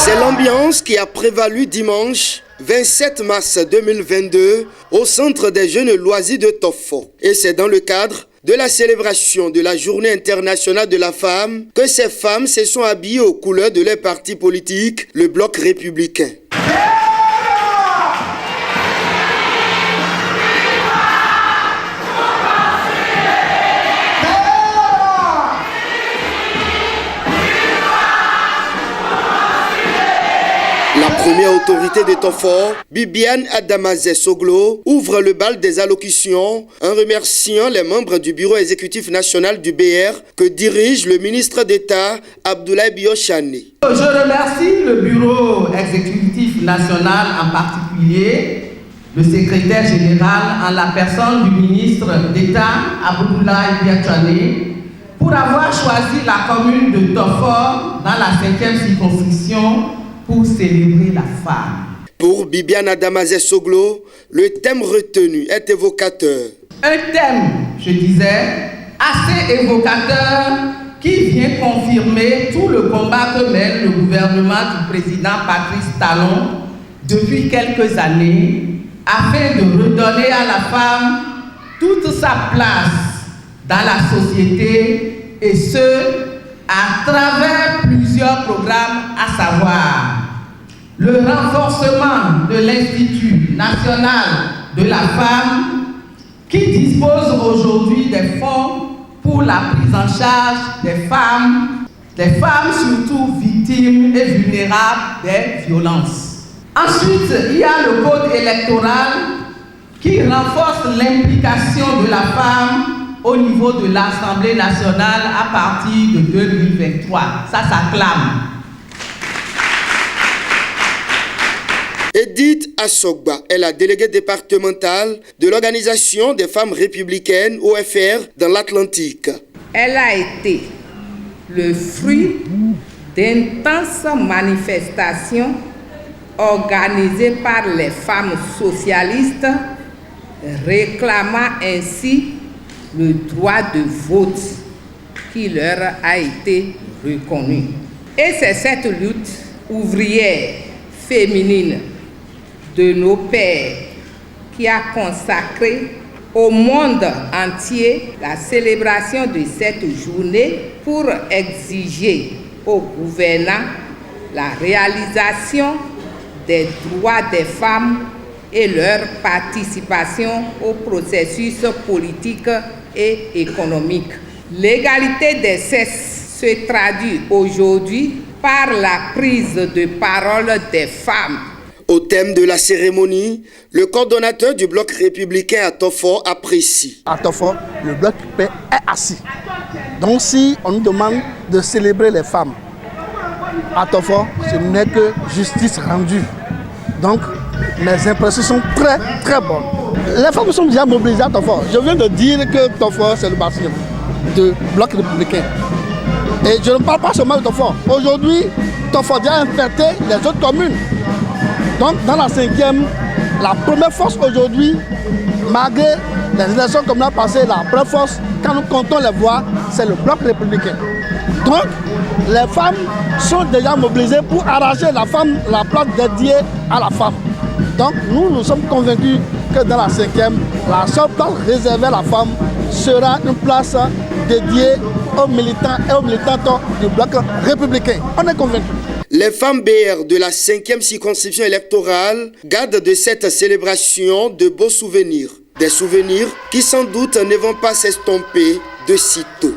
C'est l'ambiance qui a prévalu dimanche 27 mars 2022 au Centre des jeunes loisirs de Tofo. Et c'est dans le cadre de la célébration de la Journée internationale de la femme que ces femmes se sont habillées aux couleurs de leur parti politique, le Bloc républicain. La première autorité de Tofo, Bibiane Adamazé Soglo, ouvre le bal des allocutions en remerciant les membres du bureau exécutif national du BR que dirige le ministre d'État Abdoulaye Biochani. Je remercie le bureau exécutif national, en particulier le secrétaire général en la personne du ministre d'État Abdoulaye Biochani pour avoir choisi la commune de Tofo dans la 5e circonscription pour célébrer la femme. Pour Bibiane Adamazé Soglo, le thème retenu est évocateur. Un thème, je disais, assez évocateur qui vient confirmer tout le combat que mène le gouvernement du président Patrice Talon depuis quelques années afin de redonner à la femme toute sa place dans la société et ce, à travers plusieurs programmes, à savoir le renforcement de l'Institut national de la femme qui dispose aujourd'hui des fonds pour la prise en charge des femmes surtout victimes et vulnérables des violences. Ensuite, il y a le code électoral qui renforce l'implication de la femme au niveau de l'Assemblée nationale à partir de 2023. Ça clame. Edith Assogba est la déléguée départementale de l'Organisation des femmes républicaines OFR dans l'Atlantique. Elle a été le fruit d'intenses manifestations organisées par les femmes socialistes, réclamant ainsi le droit de vote qui leur a été reconnu. Et c'est cette lutte ouvrière féminine de nos pères qui a consacré au monde entier la célébration de cette journée pour exiger aux gouvernants la réalisation des droits des femmes et leur participation au processus politique et économique. L'égalité des sexes se traduit aujourd'hui par la prise de parole des femmes. Au thème de la cérémonie, le coordonnateur du Bloc républicain à Tofo apprécie. À Tofo, le Bloc est assis. Donc si on nous demande de célébrer les femmes, à Tofo, ce n'est que justice rendue. Donc mes impressions sont très très bonnes. Les femmes sont déjà mobilisées à Tofo. Je viens de dire que Tofo c'est le bastion du Bloc républicain. Et je ne parle pas seulement de Tofo. Aujourd'hui, Tofo a déjà infecté les autres communes. Donc dans la 5e, la première force aujourd'hui, malgré les élections comme l'an passé, la première force, quand nous comptons les voix, c'est le Bloc républicain. Donc les femmes sont déjà mobilisées pour arracher la place dédiée à la femme. Donc nous sommes convaincus que dans la 5e, la seule place réservée à la femme sera une place dédiée aux militants et aux militantes du Bloc républicain. On est convaincus. Les femmes BR de la 5e circonscription électorale gardent de cette célébration de beaux souvenirs. Des souvenirs qui sans doute ne vont pas s'estomper de sitôt.